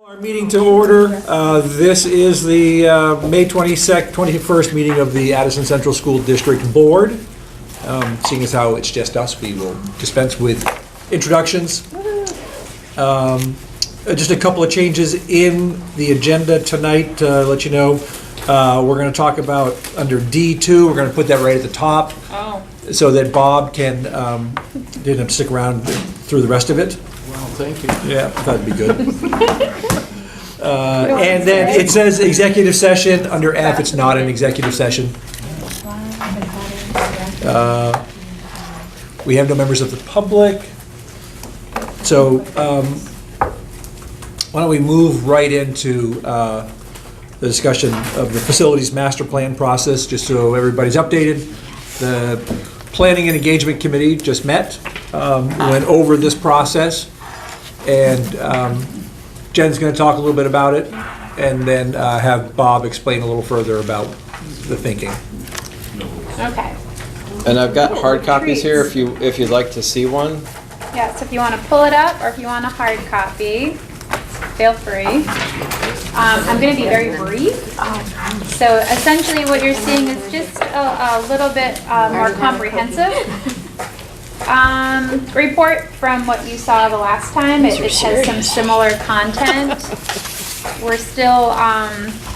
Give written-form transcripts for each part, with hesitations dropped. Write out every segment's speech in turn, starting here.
Our meeting to order. This is the May 21st meeting of the Addison Central School District Board. Seeing as how it's just us, we will dispense with introductions. Just a couple of changes in the agenda tonight to let you know. We're going to talk about under D2, we're going to put that right at the top so that Bob can didn't have to stick around through the rest of it. Well, thank you. Yeah, I thought it'd be good. And then it says executive session. Under F, it's not an executive session. We have no members of the public. So why don't we move right into the discussion of the facilities master plan process, just so everybody's updated. The Planning and Engagement Committee just met, went over this process, and Jen's going to talk a little bit about it, and then have Bob explain a little further about the thinking. Okay. And I've got hard copies here if you'd like to see one. Yeah, so if you want to pull it up or if you want a hard copy, feel free. I'm going to be very brief. So essentially what you're seeing is just a little bit more comprehensive report from what you saw the last time. It has some similar content. We're still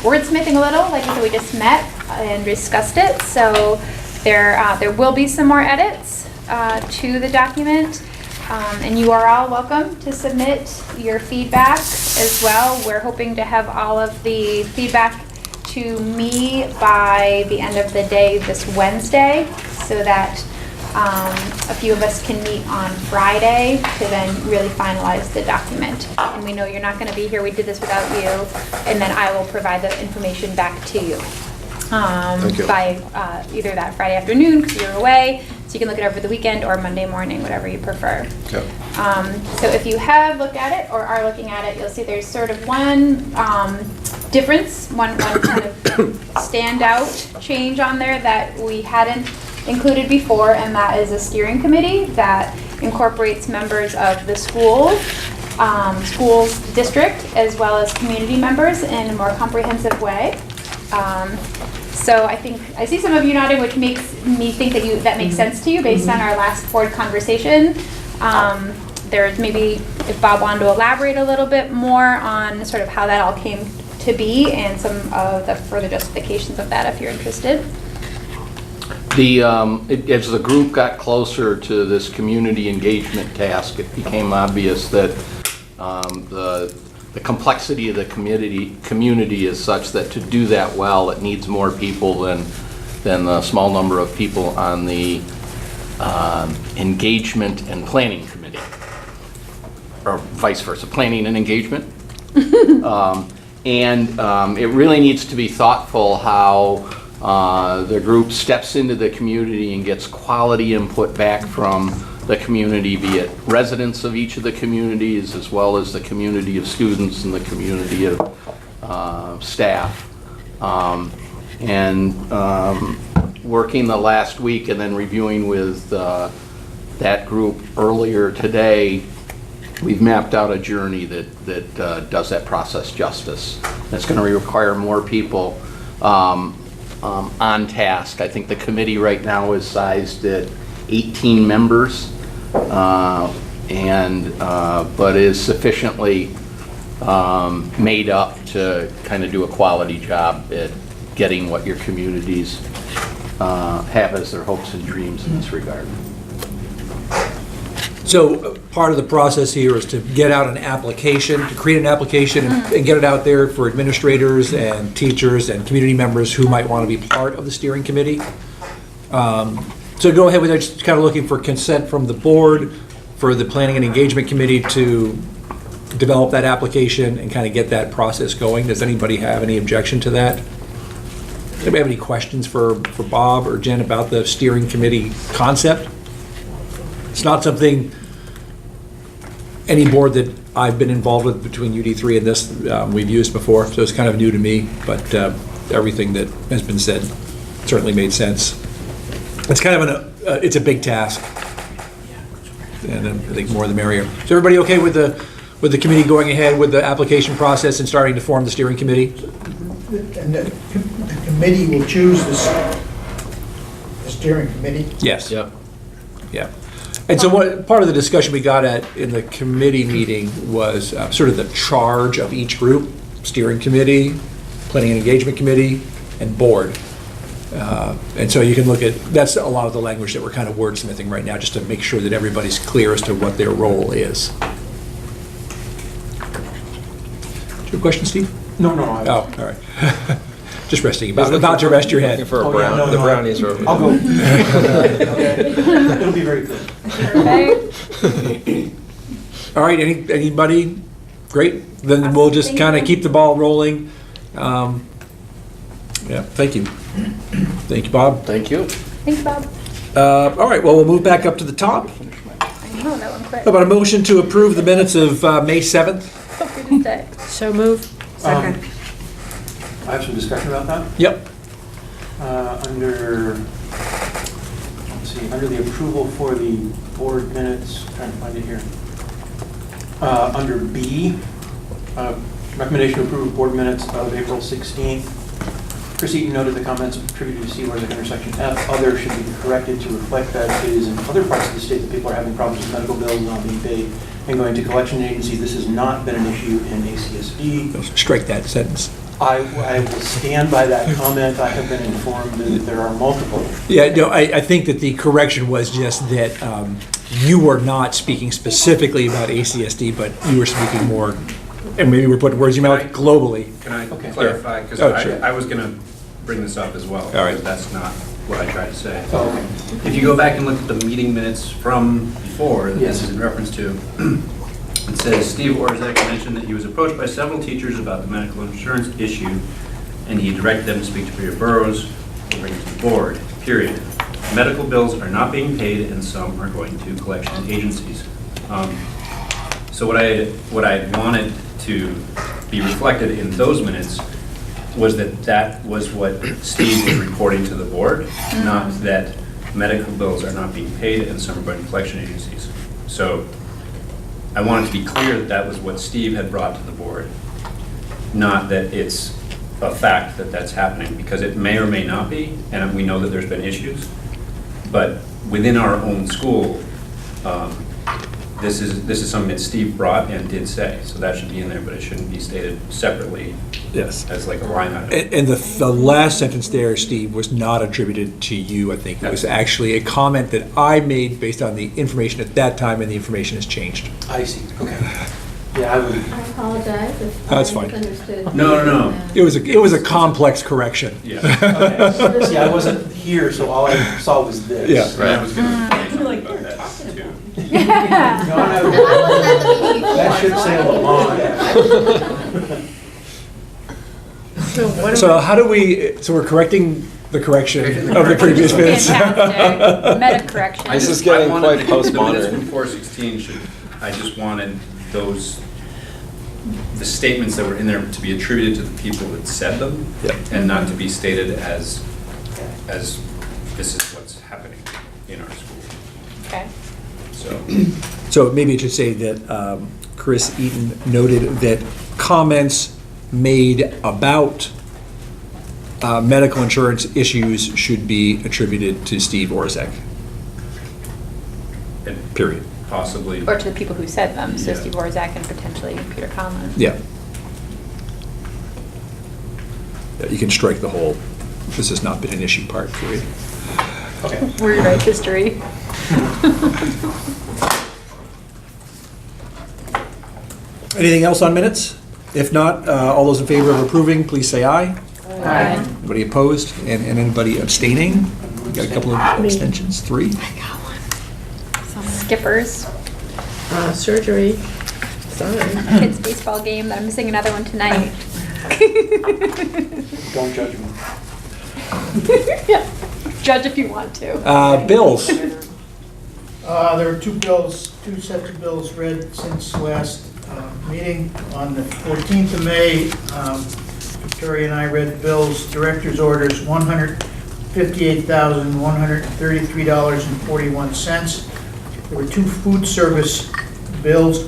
wordsmithing a little, like we just met and discussed it. So there will be some more edits to the document. And you are all welcome to submit your feedback as well. We're hoping to have all of the feedback to me by the end of the day this Wednesday, so that a few of us can meet on Friday to then really finalize the document. And we know you're not going to be here. We did this without you. And then I will provide the information back to you by either that Friday afternoon because you're away. So you can look it over the weekend or Monday morning, whatever you prefer. Okay. So if you have looked at it or are looking at it, you'll see there's sort of one difference, one kind of standout change on there that we hadn't included before, and that is a steering committee that incorporates members of the schools district, as well as community members in a more comprehensive way. So I see some of you nodding, which makes me think that makes sense to you based on our last board conversation. There's maybe if Bob wanted to elaborate a little bit more on sort of how that all came to be and some of the further justifications of that if you're interested. As the group got closer to this community engagement task, it became obvious that the complexity of the community is such that to do that well, it needs more people than the small number of people on the engagement and planning committee, or vice versa, planning and engagement. It really needs to be thoughtful how the group steps into the community and gets quality input back from the community, be it residents of each of the communities, as well as the community of students and the community of staff. Working the last week and then reviewing with that group earlier today, we've mapped out a journey that does that process justice. It's going to require more people on task. I think the committee right now is sized at 18 members, but is sufficiently made up to kind of do a quality job at getting what your communities have as their hopes and dreams in this regard. So part of the process here is to get out an application, to create an application and get it out there for administrators and teachers and community members who might want to be part of the steering committee. So go ahead with that, just kind of looking for consent from the board for the Planning and Engagement Committee to develop that application and kind of get that process going. Does anybody have any objection to that? Does anybody have any questions for Bob or Jen about the steering committee concept? It's not something any board that I've been involved with between UD3 and this we've used before, so it's kind of new to me, but everything that has been said certainly made sense. It's kind of it's a big task, and I think more the merrier. Is everybody okay with with the committee going ahead with the application process and starting to form the steering committee? And the committee will choose the steering committee? Yes. Yep. Yeah. And so what, part of the discussion we got at in the committee meeting was sort of the charge of each group, steering committee, planning and engagement committee, and board. And so you can look at, that's a lot of the language that we're kind of wordsmithing right now, just to make sure that everybody's clear as to what their role is. Do you have a question, Steve? No. Oh, all right. Just resting, about to rest your head. Looking for a Oh, yeah, brown, the brownies are over there. I'll go. Okay. It'll be very good. Okay. All right, anybody? Great. Then we'll just Thank kind of you. keep the ball rolling. Yeah, thank you. Thank you, Bob. Thank you. Thanks, Bob. All right, well, we'll move back up to the top. I know, that one quick. How about a motion to approve the minutes of May 7th? Hope you did it. So move. Second. I have some discussion about that. Yep. Under the approval for the board minutes, trying to find it here. Under B, recommendation to approve board minutes of April 16th. Chris Eaton noted the comments attributed to C whereas under section F, other should be corrected to reflect that it is in other parts of the state that people are having problems with medical bills not being paid and going to collection agencies. This has not been an issue in ACSD. Strike that sentence. I will stand by that comment. I have been informed that there are multiple. Yeah, no, I think that the correction was just that you were not speaking specifically about ACSD, but you were speaking more, and maybe we're putting words in your mouth, globally. Can I Okay. clarify? Because Oh, sure. I was going to bring this up as well. All right. That's not what I tried to say. Oh, okay. If you go back and look at the meeting minutes from before, that Yes. this is in reference to, it says, Steve Orzek mentioned that he was approached by several teachers about the medical insurance issue, and he directed them to speak to Peter Burrows, to bring it to the board, period. Medical bills are not being paid, and some are going to collection agencies. So what I wanted to be reflected in those minutes was that was what Steve was reporting to the board, not that medical bills are not being paid and some are going to collection agencies. So I wanted to be clear that that was what Steve had brought to the board, not that it's a fact that that's happening, because it may or may not be, and we know that there's been issues. But within our own school, this is something that Steve brought and did say, so that should be in there, but it shouldn't be stated separately Yes. as like a line item. And the last sentence there, Steve, was not attributed to you, I think. It was actually a comment that I made based on the information at that time, and the information has changed. I see. Okay. Yeah, I would. I apologize if That's I fine. misunderstood. No. It was a complex correction. Yeah. Okay. See, I wasn't here, so all I saw was this. Yeah. And I was going to say about that too. Yeah. No, no. I wasn't at the meeting before, That should so I sail wasn't- along. So what do So how do we, so we're correcting the correction of the previous minutes? Fantastic. Meta correction. This is getting I wanted quite the minutes postmodern. from 416 I just wanted the statements that were in there to be attributed to the people that said them, Yep. and not to be stated as this is what's happening in our school. Okay. So, So maybe it should say that Chris Eaton noted that comments made about medical insurance issues should be attributed to Steve Orzek, and period. possibly. Or to the people who said them, so Yeah. Steve Orzak and potentially Peter Conlon. Yeah. Yeah, you can strike the whole, this has not been an issue part, period. Okay. Rewrite history. Anything else on minutes? If not, all those in favor of approving, please say aye. Aye. Anybody opposed? And anybody abstaining? We got a couple of abstentions, 3? Skippers. surgery? Sorry. Kids baseball game, I'm missing another one tonight. Don't judge me. Yeah. Judge if you want to. Bills. There are two sets of bills read since last meeting. On the 14th of May, Victoria and I read bills, director's orders, $158,133.41. There were two food service bills.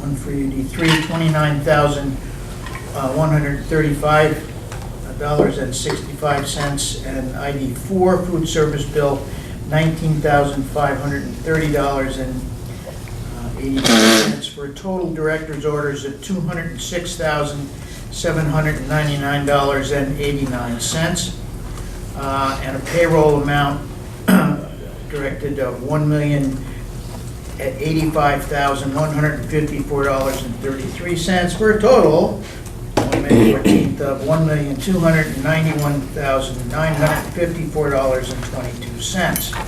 One one for ED3, $29,135.65, and ID4 food service bill, $19,530.80, for a total director's orders of $206,799.89, and a payroll amount directed of $1,085,154.33, for a total on May 14th of $1,291,954.22.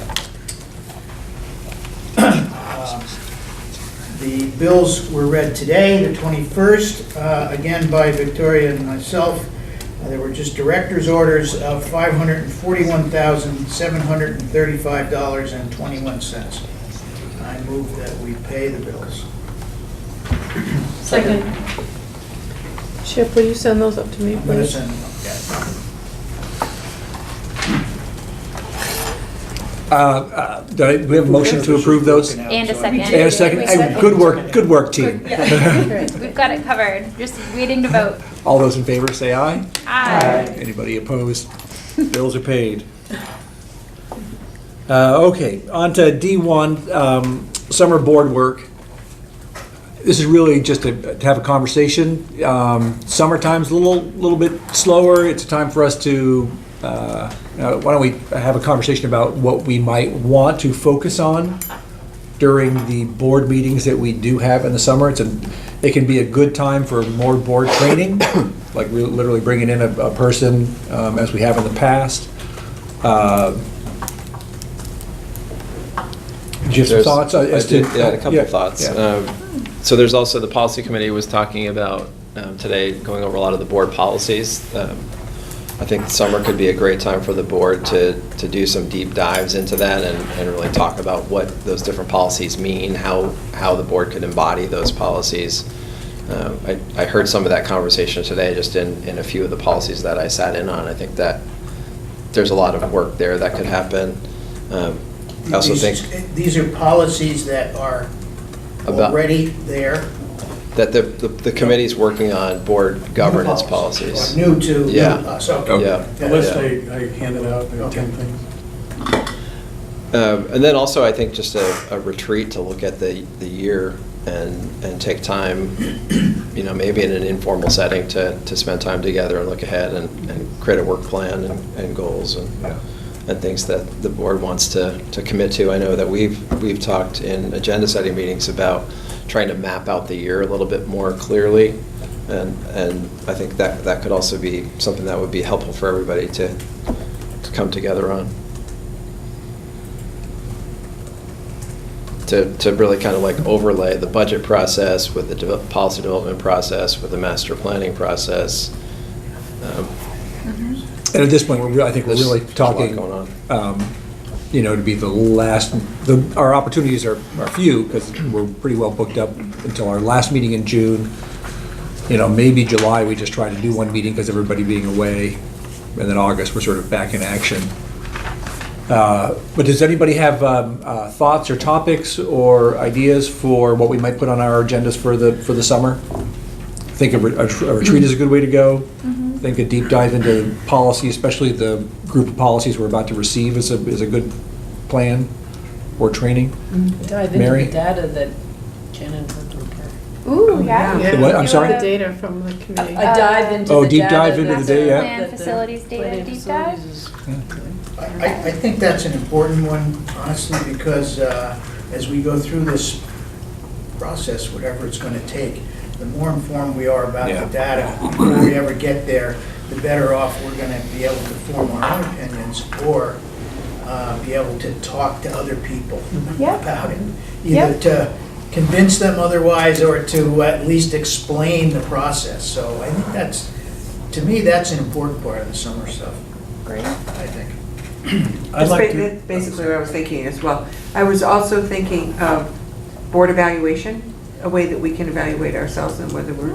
The bills were read today, the 21st, again by Victoria and myself. There were just director's orders of $541,735.21. I move that we pay the bills. Second. Chip, will you send those up to me, I'm going to please? send them up, yeah. Do we have a motion to approve those? And a second. And a second. Hey, good work, team. We've got it covered, just waiting to vote. All those in favor, say aye. Aye. Anybody opposed? Bills are paid. Okay, on to D1, summer board work. This is really just to have a conversation. Summertime's a little bit slower. It's a time for us to, why don't we have a conversation about what we might want to focus on during the board meetings that we do have in the summer. It can be a good time for more board training, like literally bringing in a person as we have in the past. Do you have some thoughts as to? Yeah, a couple Yeah, thoughts. yeah. So there's also, the policy committee was talking about today, going over a lot of the board policies. I think summer could be a great time for the board to do some deep dives into that and really talk about what those different policies mean, how the board could embody those policies. I heard some of that conversation today just in a few of the policies that I sat in on. I think that there's a lot of work there that could happen. I also think These are policies that are already there. that the committee's working on board governance policies. New to Yeah. us, okay. Yeah. The list Yeah. I handed out, there are 10 things. And then also, I think just a retreat to look at the year and take time, maybe in an informal setting to spend time together and look ahead and create a work plan and goals and things that the board wants to commit to. I know that we've talked in agenda setting meetings about trying to map out the year a little bit more clearly, and I think that could also be something that would be helpful for everybody to come together on. To really kind of like overlay the budget process with the policy development process, with the master planning process. And at this point, I think we're really there's a lot talking, going on. To be the last, our opportunities are few because we're pretty well booked up until our last meeting in June. Maybe July, we just try to do one meeting because everybody being away. And then August, we're sort of back in action. But does anybody have thoughts or topics or ideas for what we might put on our agendas for the summer? Think a retreat is a good way to go. Think a deep dive into policy, especially the group of policies we're about to receive is a good plan or training. Dive into Mary? the data that Jen and her group are. Ooh, yeah. Yeah. What? I'm sorry? The data from the committee. I dive into Oh, the deep data. dive into the that data, yeah. Plan that the facilities data planning deep dive? facilities is doing. I think that's an important one, honestly, because as we go through this process, whatever it's going to take, the more informed we are about Yeah. the data, before we ever get there, the better off we're going to be able to form our own opinions or be able to talk to other people Yep. about it. Either to convince them otherwise or to at least explain the process. So I think to me, that's an important part of the summer stuff, Great. I think. I'd like to. That's basically what I was thinking as well. I was also thinking of board evaluation, a way that we can evaluate ourselves and whether we're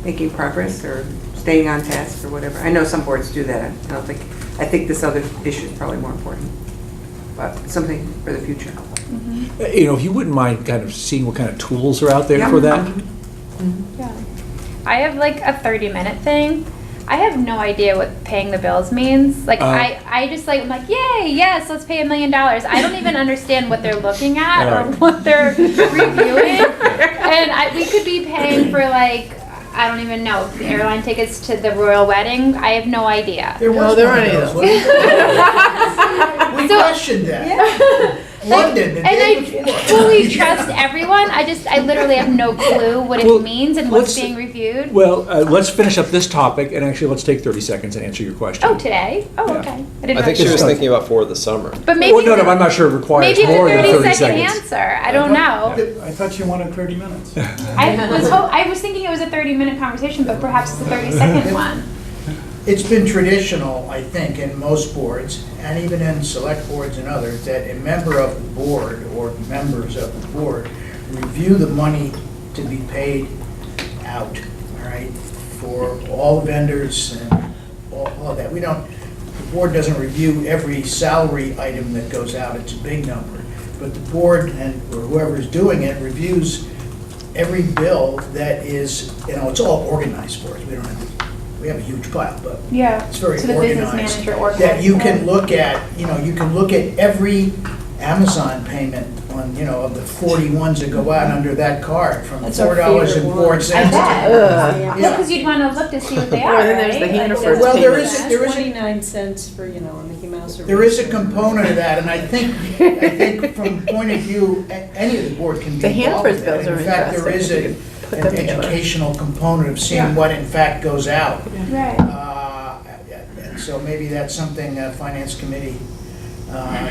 making progress or staying on task or whatever. I know some boards do that. I think this other issue is probably more important, but something for the future. If you wouldn't mind kind of seeing what kind of tools are out there Yeah. for that, Yeah. I have like a 30-minute thing. I have no idea what paying the bills means. Like, I just like, I'm like, yay, yes, let's pay $1 million. I don't even understand what they're looking at or what they're reviewing. And we could be paying for like, I don't even know, airline tickets to the royal wedding. I have no idea. There was there one of aren't those, any. wasn't there? We questioned that. London, the And day I before. fully trust everyone. I literally have no clue what it Well, means and what's let's- being reviewed. Well, let's finish up this topic, and actually, let's take 30 seconds and answer your question. Oh, today? Oh, Yeah. okay. I didn't I know think that. she was Just- thinking about for the summer. But maybe. Well, no, I'm not sure it requires Maybe more the than 30 30-second seconds. answer. I don't know. I thought you wanted 30 minutes. I was thinking it was a 30-minute conversation, but perhaps it's a 30-second one. It's been traditional, I think, in most boards, and even in select boards and others, that a member of the board or members of the board review the money to be paid out, all right, for all the vendors and all of that. The board doesn't review every salary item that goes out, it's a big number. But the board and or whoever's doing it reviews every bill that is, it's all organized for us. We have a huge pile, but Yeah. it's very So the business organized. manager organized That you can it. look at, you can look at every Amazon payment on, of the 40 ones that go out under that card, from That's our $4 favorite and one. 4 I cents. bet. Yeah. Because you'd want to look to see what they are, Or then there's the right? Hannaford Well, there payments. is, there is, 29 cents for, a Mickey Mouse or. there is a component of that, and I think from the point of view, any of the board can be The involved with Hannaford that. bills are In fact, there is interesting. You could put an them together. educational component of seeing Yeah. what in fact goes out. Right. And so maybe that's something Finance Committee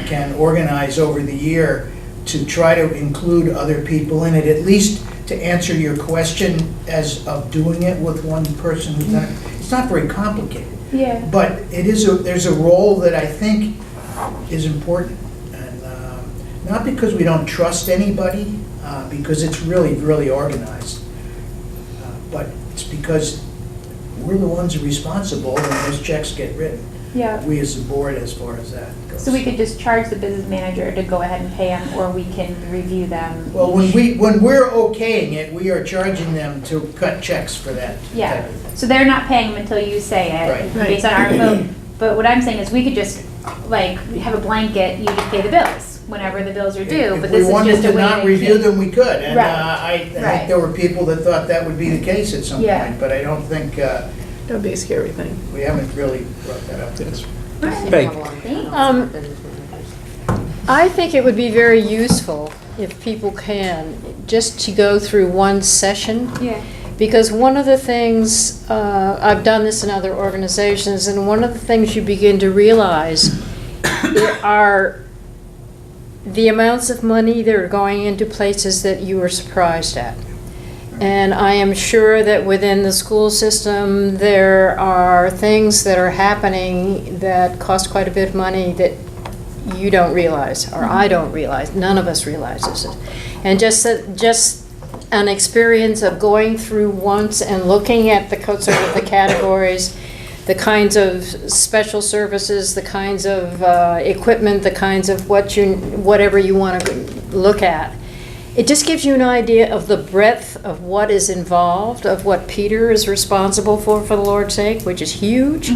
can organize over the year to try to include other people in it, at least to answer your question as of doing it with one person who's done it. It's not very complicated, Yeah. but there's a role that I think is important. And not because we don't trust anybody, because it's really, really organized, but it's because we're the ones responsible when those checks get written. Yeah. We as the board, as far as that goes. So we could just charge the business manager to go ahead and pay them, or we can review them. Well, when we're okaying it, we are charging them to cut checks for that. Yeah, type of thing. so they're not paying them until you say it, Right. based on our vote. But what I'm saying is, we could just, like, have a blanket, you just pay the bills, whenever the bills are due, but this is just a way If we wanted to not to review keep- them, we could. And Right. I Right. think there were people that thought that would be the case at some Yeah. point, but I don't think, That would be a scary thing. we haven't really brought that up. Meg, I think it would be very useful if people can, just to go through one session. Yeah. Because one of the things, I've done this in other organizations, and one of the things you begin to realize are the amounts of money that are going into places that you are surprised at. And I am sure that within the school system, there are things that are happening that cost quite a bit of money that you don't realize, or I don't realize, none of us realizes it. And just an experience of going through once and looking at the sort of the categories, the kinds of special services, the kinds of equipment, the kinds of whatever you want to look at. It just gives you an idea of the breadth of what is involved, of what Peter is responsible for the Lord's sake, which is huge.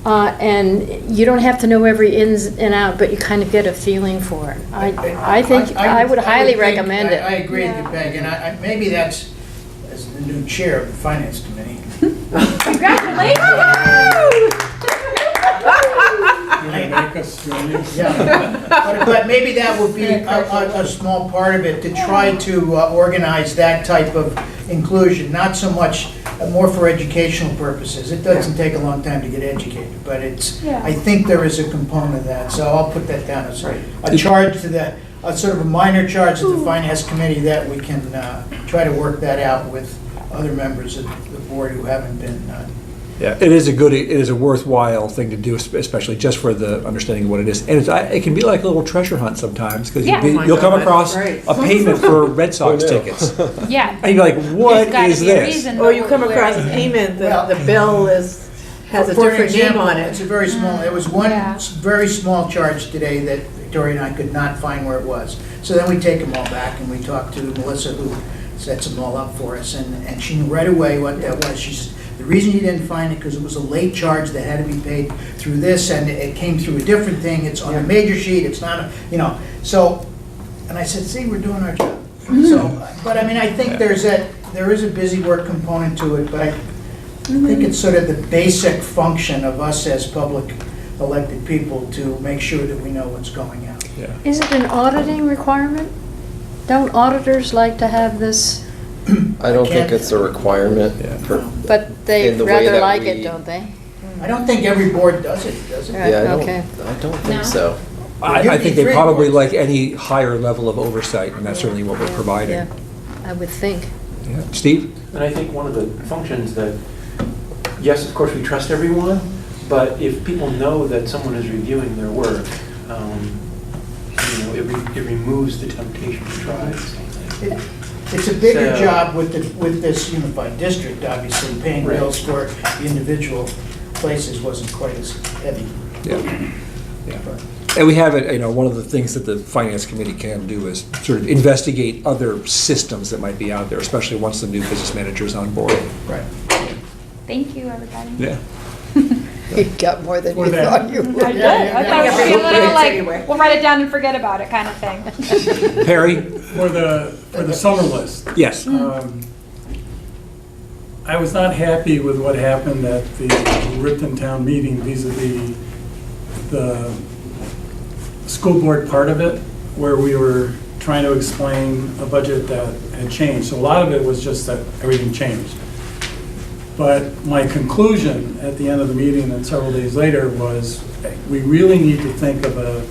And you don't have to know every ins and out, but you kind of get a feeling for it. I think I would highly think- recommend it. I agree with you, Peg, and maybe that's, as the new chair of the Finance Committee. Congratulations! You gonna make us join you? Yeah, but maybe that would be a small part of it, to try to organize that type of inclusion, not so much, more for educational purposes. It doesn't take a long time to get educated, but Yeah. I think there is a component of that, so I'll put that down as a charge to the, a sort of a minor charge to the Finance Committee, that we can try to work that out with other members of the board who haven't been yeah, it is a worthwhile thing to do, especially just for the understanding of what it is. And it can be like a little treasure hunt sometimes, because Yeah. Oh my you'll come God, across right. a payment for Red Sox tickets. Yeah. And you're like, what There's gotta is be a this? reason Or you where- come across a where- payment Well- that the bill has a For an different name example, on It's it. a very small, there was one Yeah. very small charge today that Victoria and I could not find where it was. So then we take them all back, and we talk to Melissa, who sets them all up for us, and she knew right away what that was. She said, the reason you didn't find it, because it was a late charge that had to be paid through this, and it came through a different thing, it's on a major sheet, it's not a, so, and I said, see, we're doing our job. So, but I mean, I think there is a busy work component to it, but I think it's sort of the basic function of us as public elected people to make sure that we know what's going out. Yeah. Is it an auditing requirement? Don't auditors like to have this? I don't think it's a requirement. But they In the way rather that like we- it, don't they? I don't think every board does it, does it? Right, Yeah, okay. I don't think No. so. I think they Three probably boards. like any higher level of oversight, and that's certainly what we're Yeah, providing. yeah, I would think. Yeah. Steve? And I think one of the functions that, yes, of course, we trust everyone, but if people know that someone is reviewing their work, it removes the temptation to try something. It's a bigger So- job with this unified district, obviously, paying Right. bills for the individual places wasn't quite as heavy. Yeah. Yeah. And we have it, one of the things that the finance committee can do is sort of investigate other systems that might be out there, especially once the new business manager's on board. Right. Thank you, everybody. Yeah. You got more than For you that. thought you I would. did. I thought it would be a little Anyway. like, we'll write it down and forget about it kind of thing. Perry? For the summer list, Yes. I was not happy with what happened at the Ripton Town meeting vis-à-vis the school board part of it, where we were trying to explain a budget that had changed. So a lot of it was just that everything changed. But my conclusion at the end of the meeting and several days later was, we really need to think of a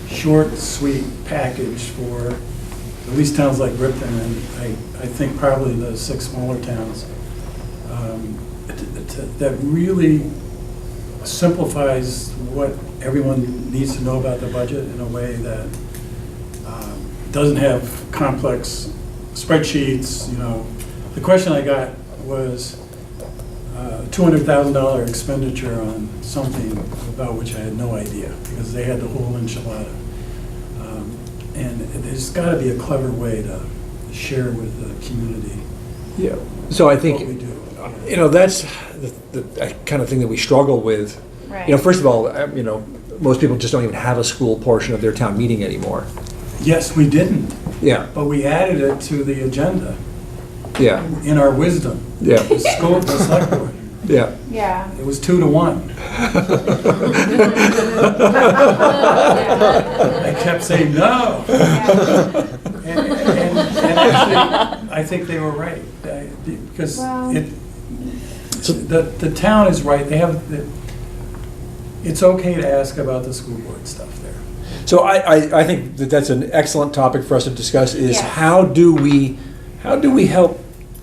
short, sweet package for at least towns like Ripton, and I think probably the 6 smaller towns, that really simplifies what everyone needs to know about the budget in a way that doesn't have complex spreadsheets. The question I got was $200,000 expenditure on something about which I had no idea, because they had the whole enchilada. And there's got to be a clever way to share with the community Yeah. So I what we think, do. that's the kind of thing that we struggle with. Right. First of all, most people just don't even have a school portion of their town meeting anymore. Yes, we didn't, Yeah. but we added it to the agenda Yeah. in our wisdom. Yeah. The school, the select board. Yeah. Yeah. It was 2 to 1. I kept saying no. And actually, I think they were right, because Well- the town is right. It's okay to ask about the school board stuff there. So I think that that's an excellent topic for us to discuss, is Yes. how do we help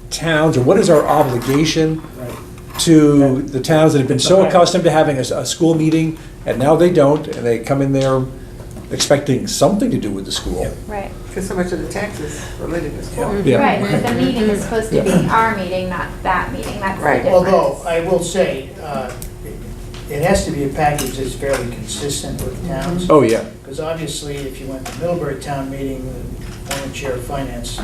towns, or what is our obligation Right. to the towns that have been so Right. accustomed to having a school meeting, and now they don't, and they come in there expecting something to do with the school. Right. Because so much of the taxes related to school. Yeah. Right, but the meeting is supposed to be our meeting, not that meeting. That's the Right. difference. Although, I will say, it has to be a package that's fairly consistent with towns. Oh, yeah. Because obviously, if you went to Middlebury Town meeting, the former chair of finance,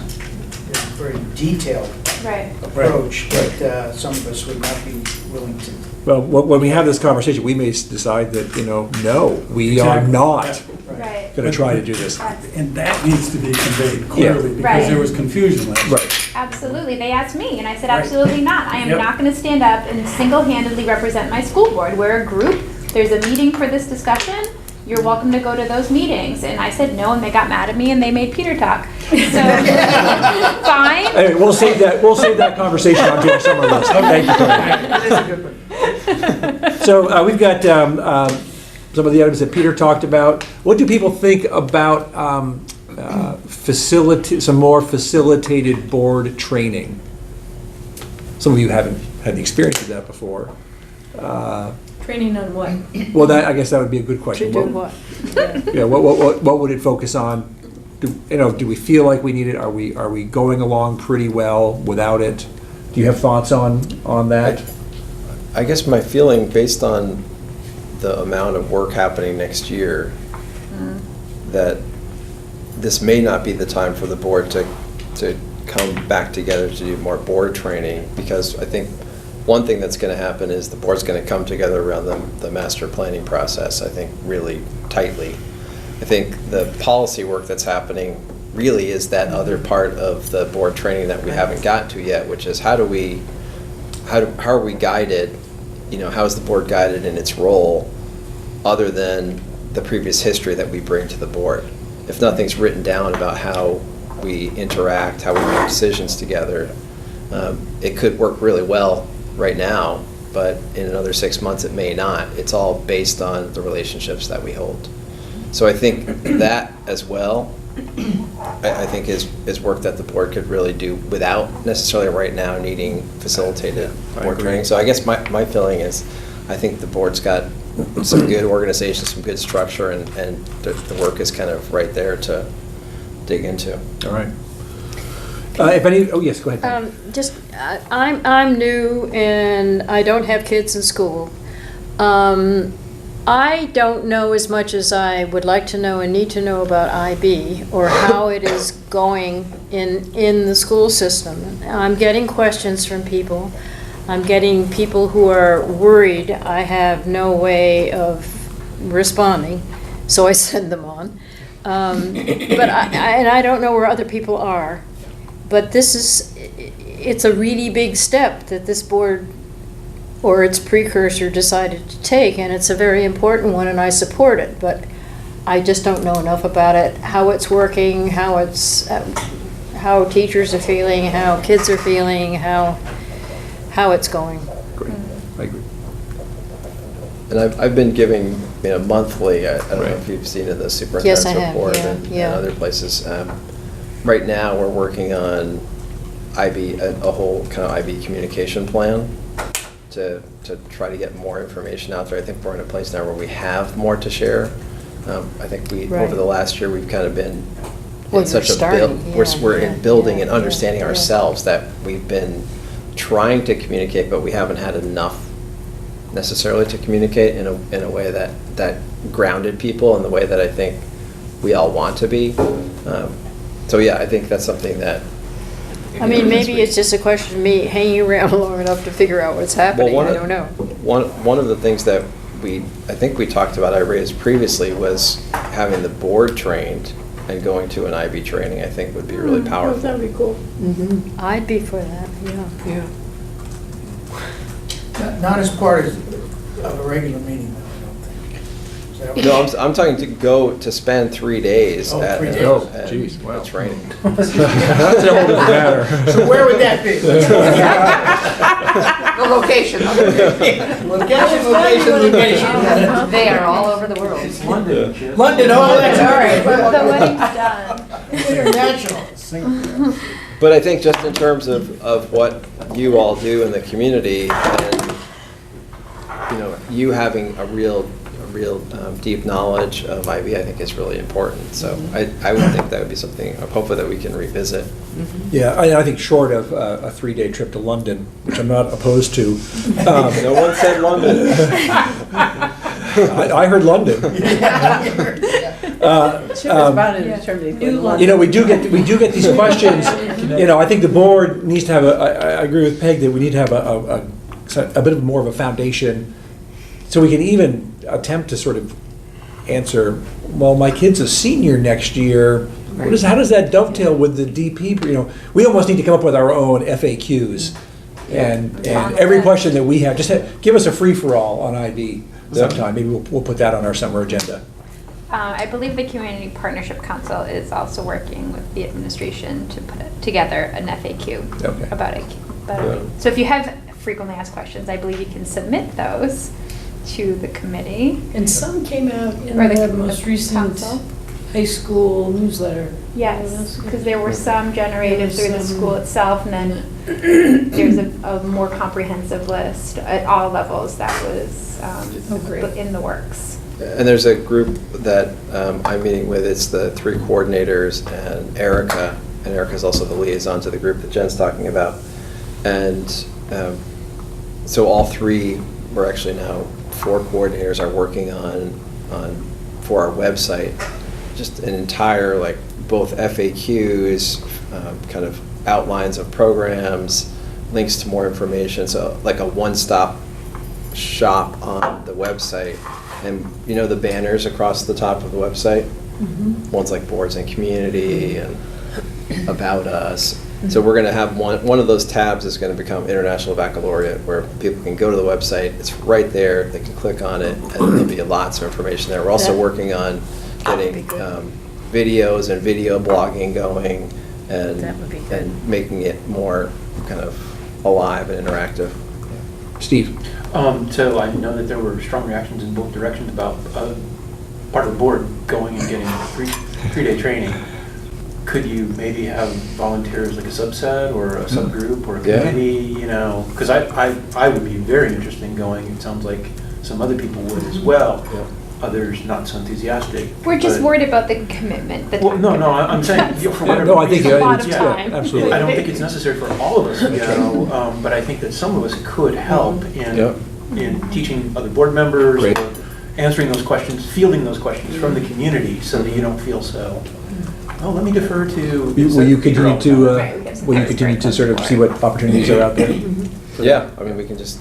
there's a very detailed Right. approach that some of us would not be willing to. Well, when we have this conversation, we may decide that, no, we are Exactly. not Right. going to try to do this. That's- And that needs to be conveyed clearly, Right. because there was confusion last. Right. Absolutely. They asked me, and I said, Right. absolutely not. I am Yep. not going to stand up and single-handedly represent my school board. We're a group. There's a meeting for this discussion. You're welcome to go to those meetings. And I said no, and they got mad at me, and they made Peter talk. So, fine. Anyway, we'll save that conversation onto our summer list. Thank you, Tony. That is a good one. So we've got some of the items that Peter talked about. What do people think about some more facilitated board training? Some of you haven't had the experience of that before. Training on what? Well, I guess that would be a good question. To do what? Yeah, what would it focus on? Do we feel like we need it? Are we going along pretty well without it? Do you have thoughts on that? I guess my feeling, based on the amount of work happening next year, that this may not be the time for the board to come back together to do more board training, because I think one thing that's going to happen is the board's going to come together around the master planning process, I think, really tightly. I think the policy work that's happening really is that other part of the board training that we haven't gotten to yet, which is how are we guided, how is the board guided in its role other than the previous history that we bring to the board? If nothing's written down about how we interact, how we make decisions together, it could work really well right now, but in another 6 months it may not. It's all based on the relationships that we hold. So I think that as well, I think is work that the board could really do without necessarily right now needing facilitated board training. So I guess my feeling is, I think the board's got some good organization, some good structure, and the work is kind of right there to dig into. All right. If any, oh yes, go ahead. I'm new and I don't have kids in school. I don't know as much as I would like to know and need to know about IB or how it is going in the school system. I'm getting questions from people. I'm getting people who are worried. I have no way of responding, so I send them on. But I don't know where other people are. But it's a really big step that this board or its precursor decided to take, and it's a very important one, and I support it, but I just don't know enough about it, how it's working, how teachers are feeling, how kids are feeling, how it's going. Great. I agree. And I've been giving, monthly, I don't know if you've seen in the superintendent's report and other places. Right now, we're working on IB, a whole kind of IB communication plan to try to get more information out there. I think we're in a place now where we have more to share. I think over the last year, we've kind of been in such a build. We're in building and understanding ourselves that we've been trying to communicate, but we haven't had enough necessarily to communicate in a way that grounded people in the way that I think we all want to be. So yeah, I think that's something that. I mean, maybe it's just a question of me hanging around long enough to figure out what's happening. I don't know. One of the things that I think we talked about, I raised previously, was having the board trained and going to an IB training, I think would be really powerful. That'd be cool. Mm-hmm. I'd be for that, yeah. Not as part of a regular meeting, though, I don't think. No, I'm talking to go to spend 3 days at 3 days. a training. That's a whole different matter. So where would that be? The location. Location. They are all over the world. It's London, Chip. London, oh, that's all right. The wedding's done. International. But I think just in terms of what you all do in the community, and you having a real deep knowledge of IB, I think is really important. So I would think that would be something, hopefully, that we can revisit. Yeah, I think short of a 3-day trip to London, which I'm not opposed to. No one said London. I heard London. We do get these questions. I think the board needs to have I agree with Peg that we need to have a bit more of a foundation, so we can even attempt to sort of answer. Well, my kid's a senior next year. How does that dovetail with the DP? We almost need to come up with our own FAQs, and every question that we have, just give us a free for all on IB sometime. Maybe we'll put that on our summer agenda. I believe the Community Partnership Council is also working with the administration to put together an FAQ about it. So if you have frequently asked questions, I believe you can submit those to the committee. And some came out in Or the most recent council. high school newsletter. Yes, because there were some generated through the school itself, and then there's a more comprehensive list at all levels that was in the works. And there's a group that I'm meeting with. It's the 3 coordinators and Erica. And Erica's also the liaison to the group that Jen's talking about. And so all 3, we're actually now 4 coordinators are working on for our website, just an entire, both FAQs, kind of outlines of programs, links to more information, so like a one-stop shop on the website. And you know the banners across the top of the website? Ones like boards and community and about us. So we're gonna have one of those tabs is gonna become International Baccalaureate, where people can go to the website, it's right there, they can click on it, and there'll be lots of information there. We're also working on getting videos and video blogging going and making it more kind of alive and interactive. Steve? So I know that there were strong reactions in both directions about part of the board going and getting three-day training. Could you maybe have volunteers like a subset or a subgroup or a committee, you know? Because I would be very interested in going. It sounds like some other people would as well. Others not so enthusiastic. We're just but- worried about the commitment, the Well, time no, commitment. I'm saying, for whatever No, I think reason- a lot of time. absolutely. I don't think it's necessary for all of us to go, but I think that some of us could help in teaching other board members, Great. or answering those questions, fielding those questions from the community, so that you don't feel so, oh, let me defer to. Will you continue to, Right, we get some will you continue to sort of see what opportunities are out there? Yeah, I mean, we can just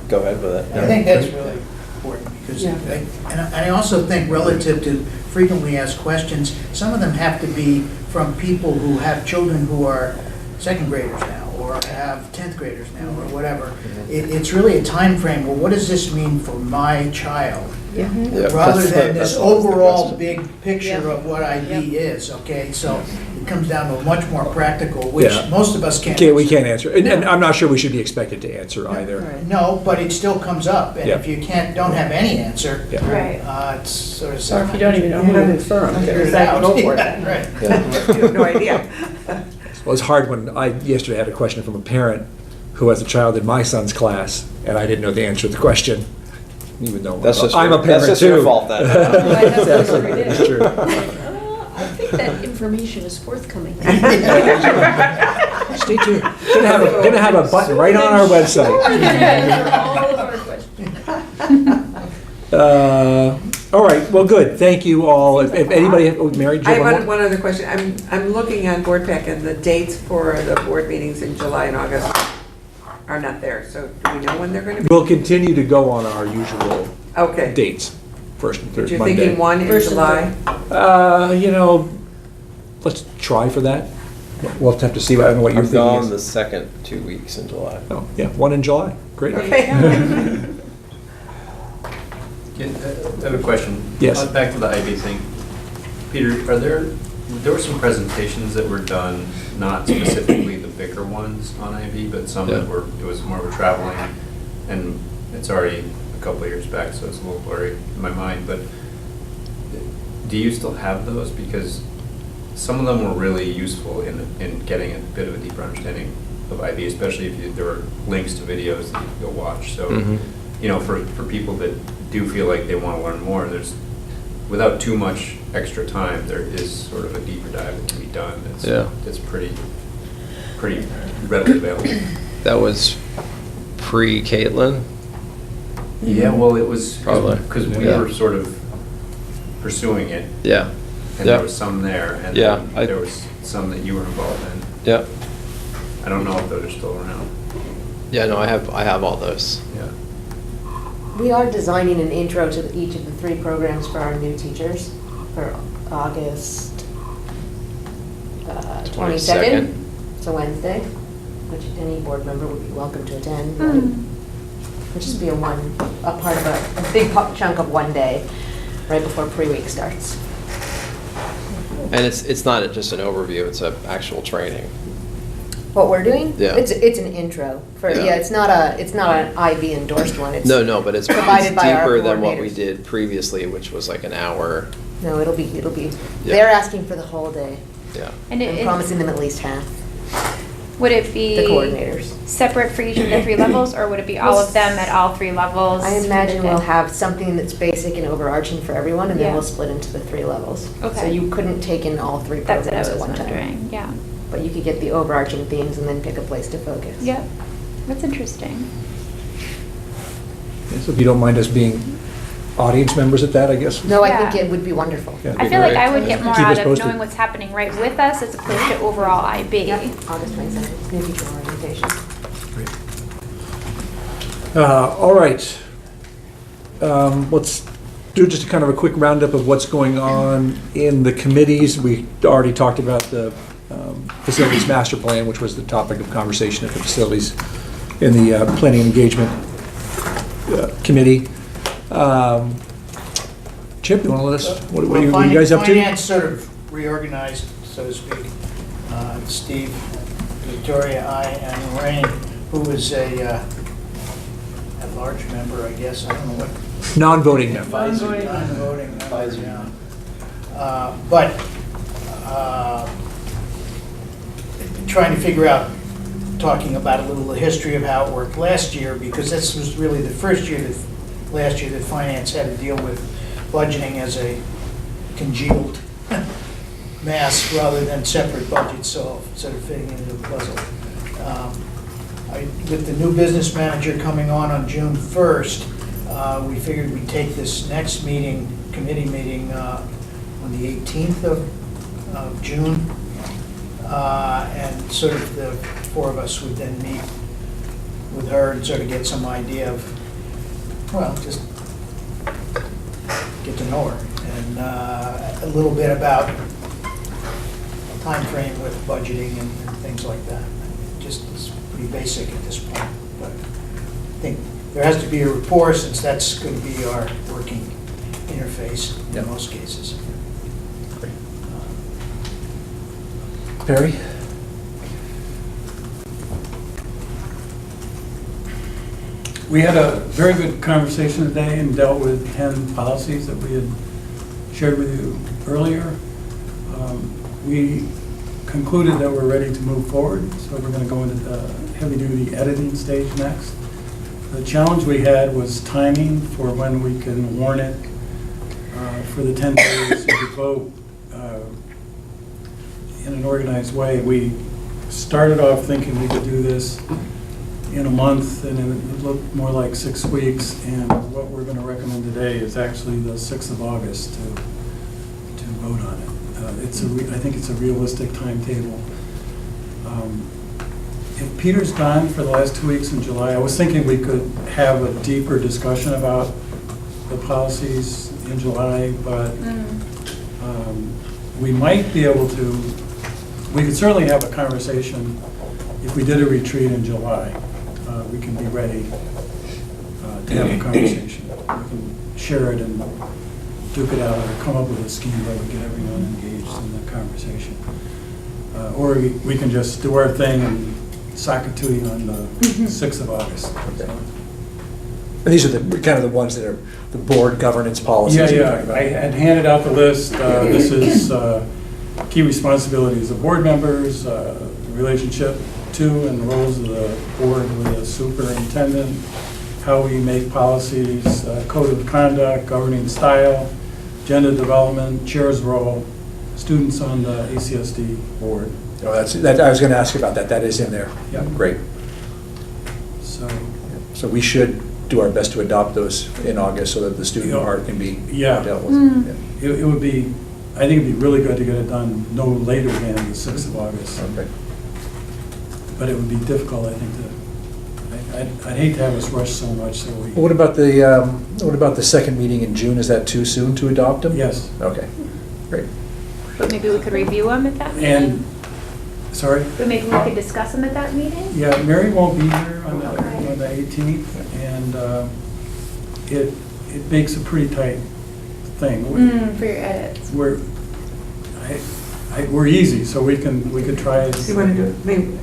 go ahead with it. I think that's really important, because, and I also think relative to frequently asked questions, some of them have to be from people who have children who are second graders now, or have 10th graders now, or whatever. It's really a time frame. Well, what does this mean for my child? Yeah, Rather that's than the- this that's always the overall question. big picture of what IB is, okay? So it comes down to a much more practical, which Yeah. most of us can't. We can't answer, and I'm not sure we should be expected to answer either. No, but it still comes up, and if you don't have any answer, Yeah. Right. it's sort of. Or if you don't even know who to refer them. Figure it out. Go for it. Yeah, right. You have no idea. Well, it's hard when I yesterday had a question from a parent who has a child in my son's class, and I didn't know the answer to the question, even though That's just I'm a your- parent too. that's just your fault then. Exactly, it's true. I think that information is forthcoming. Stay tuned. Gonna have a button right on our website. All of our questions. All right, well, good, thank you all. If anybody, Mary, do I you have have one more? one other question. I'm looking on Board Pack, and the dates for the board meetings in July and August are not there. So do we know when they're going to be? We'll continue to go on our usual Okay. dates, first and But third you're Monday. thinking one in First and July? Let's try for that. We'll have to see, I don't know what your I'm gone thinking the is. second 2 weeks in July. Oh, yeah, one in July, great. Okay. I have a question. Yes. Back to the IB thing. Peter, there were some presentations that were done, not specifically the bigger ones on IB, but some that were, it was more of a traveling, and it's already a couple of years back, so it's a little blurry in my mind, but do you still have those? Because some of them were really useful in getting a bit of a deeper understanding of IB, especially if there were links to videos that you could go watch. So, for people that do feel like they want to learn more, without too much extra time, there is sort of a deeper dive that can be done. It's pretty readily available. That was pre-Caitlin? Yeah, well, it was Probably. because we Yeah. were sort of pursuing it, Yeah. and there was some there, and Yeah, then there was some that you were involved in. Yeah. I don't know if those are still around. Yeah, no, I have all those. Yeah. We are designing an intro to each of the 3 programs for our new teachers for August 22nd. It's a Wednesday, which any board member would be welcome to attend. But it'll just be a part of a big chunk of one day, right before pre-week starts. And it's not just an overview, it's an actual training. What we're doing? Yeah. It's an intro for, Yeah. it's not an IB endorsed one. It's No, but it's provided by our deeper than what we coordinators. did previously, which was like an hour. No, it'll be, Yeah. they're asking for the whole day. Yeah. And I'm promising them at least half, Would it be the coordinators. separate for each of the 3 levels, or would it be all of them at all 3 levels? I imagine we'll have something that's basic and overarching for everyone, and then Yeah. we'll split into the 3 levels. Okay. So you couldn't take in all 3 That's what I programs was at one time. wondering, yeah. But you could get the overarching themes and then pick a place to focus. Yep, that's interesting. So if you don't mind us being audience members at that, I guess. No, I Yeah. think it would be wonderful. Yeah. I feel like I would get more Keep us out of posted. knowing what's happening right with us as opposed to overall IB. Yep, August 22nd, new teacher orientation. All right. Let's do just a kind of a quick roundup of what's going on in the committees. We already talked about the facilities master plan, which was the topic of conversation at the facilities in the planning and engagement committee. Chip, you want to let us, what are you guys up to? Finance sort of reorganized, so to speak. Steve, Victoria, I, and Lorraine, who is a large member, I guess, I don't know what. Non-voting member. Non-voting member, yeah. But trying to figure out, talking about a little the history of how it worked last year, because this was really the first year last year that finance had to deal with budgeting as a congealed mass rather than separate budgets, so sort of fitting into the puzzle. With the new business manager coming on June 1st, we figured we'd take this next meeting, committee meeting, on the 18th of June, and sort of the four of us would then meet with her and sort of get some idea of, well, just get to know her, and a little bit about time frame with budgeting and things like that. Just, it's pretty basic at this point, but I think there has to be a rapport, since that's going to be our working interface in most cases. Perry? We had a very good conversation today and dealt with 10 policies that we had shared with you earlier. We concluded that we're ready to move forward, so we're going to go into the heavy-duty editing stage next. The challenge we had was timing for when we can warn it for the 10 days to vote in an organized way. We started off thinking we could do this in a month, and it looked more like 6 weeks, and what we're going to recommend today is actually the 6th of August to vote on it. I think it's a realistic timetable. If Peter's gone for the last 2 weeks in July, I was thinking we could have a deeper discussion about the policies in July, but we might be able to, we could certainly have a conversation if we did a retreat in July. We can be ready to have a conversation. We can share it and duke it out, or come up with a scheme that would get everyone engaged in the conversation. Or we can just do our thing and sock it to you on the 6th of August. And these are the kind of the ones that are the board governance policies. Yeah, you're yeah. talking about. I had handed out the list. This is key responsibilities of board members, relationship to and roles of the board with the superintendent, how we make policies, code of conduct, governing style, agenda development, chair's role, students on the ACSD board. Oh, I was going to ask you about that. That is in there. Yeah. Great. So we should do our best to adopt those in August so that the student part can be dealt with. Yeah. It would be, I think it'd be really good to get it done no later than the 6th of August. Okay. But it would be difficult, I think, I'd hate to have us rush so much, so we. What about the second meeting in June? Is that too soon to adopt them? Yes. Okay, great. But maybe we could review them at that meeting? And, sorry? But maybe we could discuss them at that meeting? Yeah, Mary won't be here on the 18th, and it makes a pretty tight thing. For your edits. We're easy, so we could try it. You want to do it? Maybe.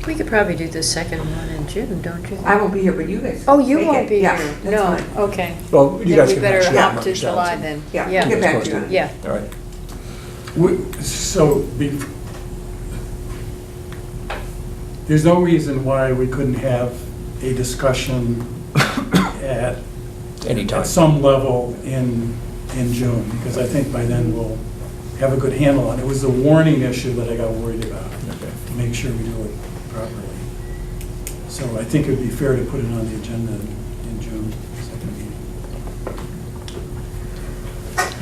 We could probably do the second one in June, don't you? I won't be here, but you guys. Oh, you take won't it. be Yeah, here? that's No, fine. okay. Well, you guys can Then we actually better have hop to yourselves. July then. Yeah, we'll get back to you. Yeah. All right. There's no reason why we couldn't have a discussion at Anytime. some level in June, because I think by then we'll have a good handle on it. It was the warning issue that I got worried about, to make sure we do it properly. So I think it would be fair to put it on the agenda in June, second meeting.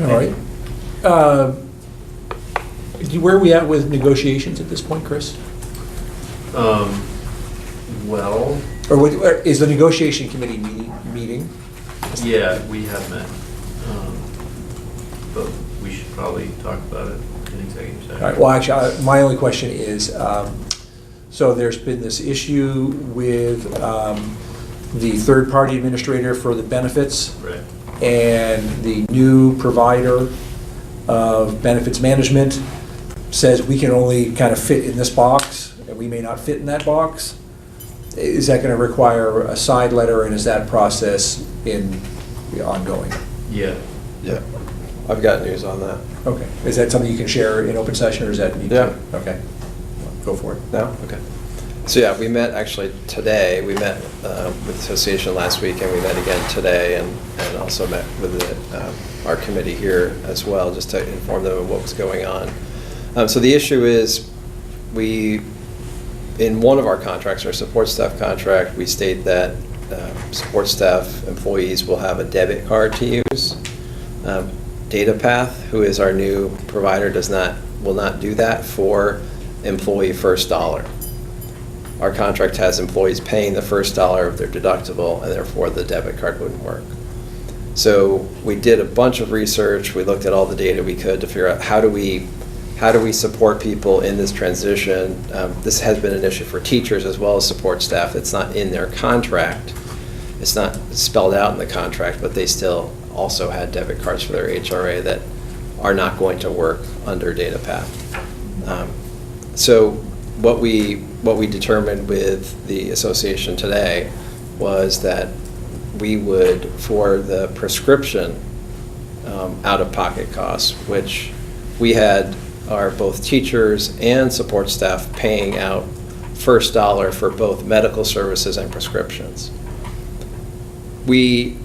All right. Where are we at with negotiations at this point, Chris? Well, Or is the negotiation committee meeting? yeah, we have met. But we should probably talk about it in executive session. All right, well, actually, my only question is, so there's been this issue with the third-party administrator for the benefits. Right. And the new provider of benefits management says we can only kind of fit in this box, and we may not fit in that box. Is that going to require a side letter, and is that process ongoing? Yeah. Yeah, I've got news on that. Okay. Is that something you can share in open session, or is that? Yeah. Okay. Go for it. No? Okay. So yeah, we met actually today. We met with the association last week, and we met again today, and also met with our committee here as well, just to inform them of what was going on. So the issue is, in one of our contracts, our support staff contract, we state that support staff employees will have a debit card to use. DataPath, who is our new provider, will not do that for employee first dollar. Our contract has employees paying the first dollar of their deductible, and therefore the debit card wouldn't work. So we did a bunch of research. We looked at all the data we could to figure out how do we support people in this transition. This has been an issue for teachers as well as support staff. It's not in their contract. It's not spelled out in the contract, but they still also had debit cards for their HRA that are not going to work under DataPath. So what we determined with the association today was that we would, for the prescription out-of-pocket costs, which we had our both teachers and support staff paying out first dollar for both medical services and prescriptions. We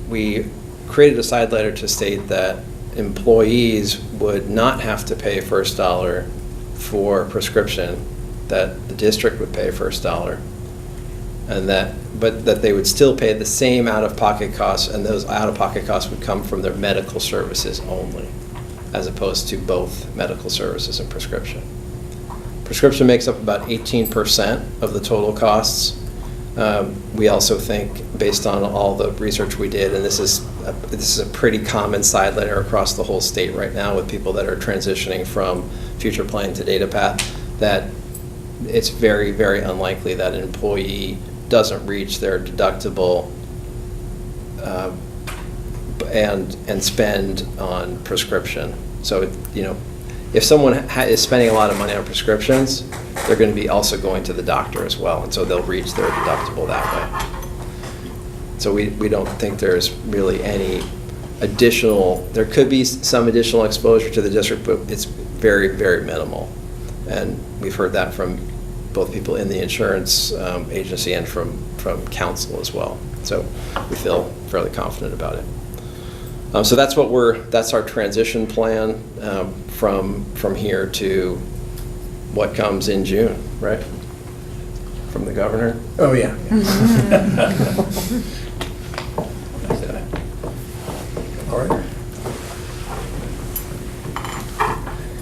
created a side letter to state that employees would not have to pay first dollar for prescription, that the district would pay first dollar, but that they would still pay the same out-of-pocket costs, and those out-of-pocket costs would come from their medical services only, as opposed to both medical services and prescription. Prescription makes up about 18% of the total costs. We also think, based on all the research we did, and this is a pretty common side letter across the whole state right now with people that are transitioning from future planning to DataPath, that it's very, very unlikely that an employee doesn't reach their deductible and spend on prescription. So, if someone is spending a lot of money on prescriptions, they're going to be also going to the doctor as well, and so they'll reach their deductible that way. So we don't think there's really any additional, there could be some additional exposure to the district, but it's very, very minimal. And we've heard that from both people in the insurance agency and from council as well. So we feel fairly confident about it. So that's our transition plan from here to what comes in June, right? From the governor? Oh, yeah. All right.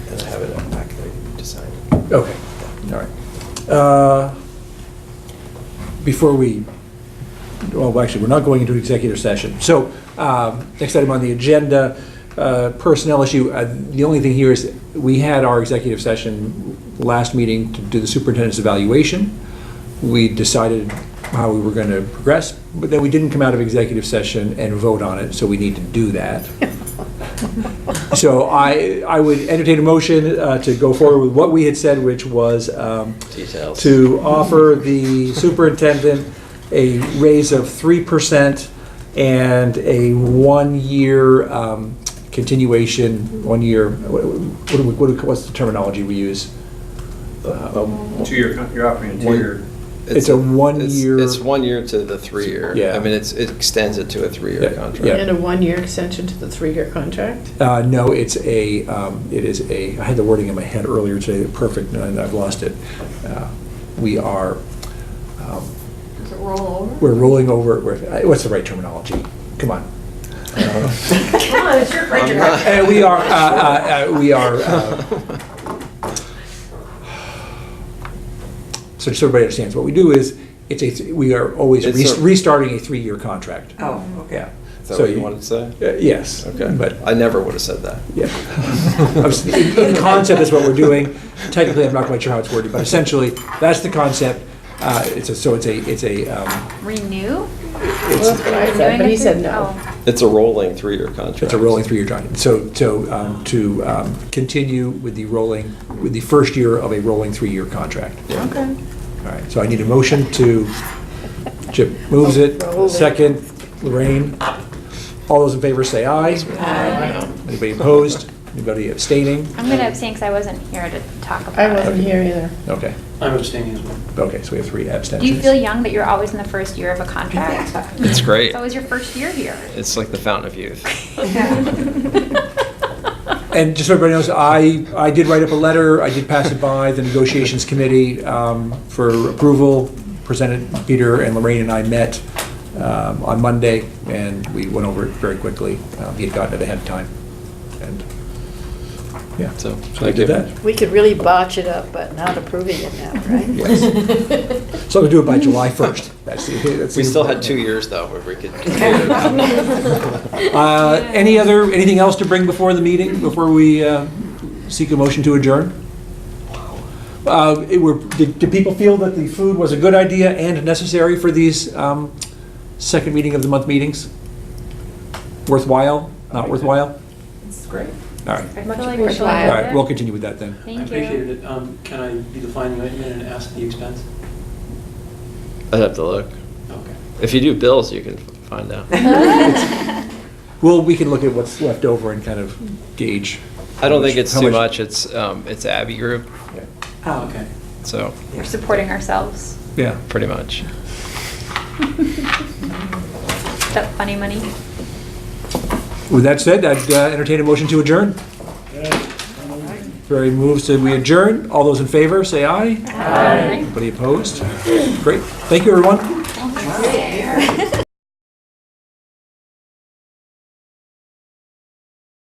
And I have it back there to sign. Okay, all right. Before actually, we're not going into executive session. So, next item on the agenda, personnel issue. The only thing here is we had our executive session last meeting to do the superintendent's evaluation. We decided how we were going to progress, but then we didn't come out of executive session and vote on it, so we need to do that. So I would entertain a motion to go forward with what we had said, which was Details. to offer the superintendent a raise of 3% and a 1-year continuation, 1 year, what's the terminology we use? You're offering a 2-year. It's a 1 year. It's 1 year to the 3 year. Yeah. I mean, it extends it to a 3-year contract. Yeah. And a 1-year extension to the 3-year contract? No, it is a, I had the wording in my head earlier today, perfect, and I've lost it. We are, Does it roll over? we're rolling over, what's the right terminology? Come on. Come on, it's your pleasure. We are, so just so everybody understands, what we do is, we are always It's a- restarting a 3-year contract. Oh, okay. Yeah. Is that So what you wanted to say? Yes. Okay. But, I never would have said that. yeah. In concept is what we're doing. Technically, I'm not quite sure how it's worded, but essentially, that's the concept. It's a, Renew? Well, that's what I said, but he said no. Oh. It's a rolling 3-year contract. it's a rolling 3-year contract. So, to continue with the first year of a rolling 3-year contract. Okay. All right, so I need a motion to, Chip moves it, second, Lorraine. All those in favor say aye. Aye. Anybody opposed? Anybody abstaining? I'm going to abstain because I wasn't here to talk about I it. wasn't here either. Okay, I'm abstaining as well. okay, so we have 3 Do abstentions. you feel young that you're always in the first year of a contract? It's great. It's always your first year here. It's like the fountain of youth. And just so everybody knows, I did write up a letter, I did pass it by the negotiations committee for approval, presented, Peter and Lorraine and I met on Monday, and we went over it very quickly. He had gotten it ahead of time, and, yeah, So, so I thank did you. that. We could really botch it up, but not approving it now, right? Yes. So we'll do it by July 1st. That's We still had 2 years, though, where we could. Anything else to bring before the meeting, before we seek a motion to adjourn? Did people feel that the food was a good idea and necessary for these second meeting of the month meetings? Worthwhile? Not worthwhile? It's great. All right. I Much feel like appreciated. we're All right, good. we'll continue with that then. I Thank you. appreciated it. Can I be the flying ointment and ask the expense? I'd have to look. Okay. If you do bills, you can find out. Well, we can look at what's left over and kind of gauge. I don't think it's how too much. It's Abbey Group, Oh, okay. so We're supporting ourselves. Yeah. pretty much. That funny money. With that said, I'd entertain a motion to adjourn. Very moves to we adjourn. All those in favor, say aye. Aye. Anybody opposed? Great. Thank you, everyone.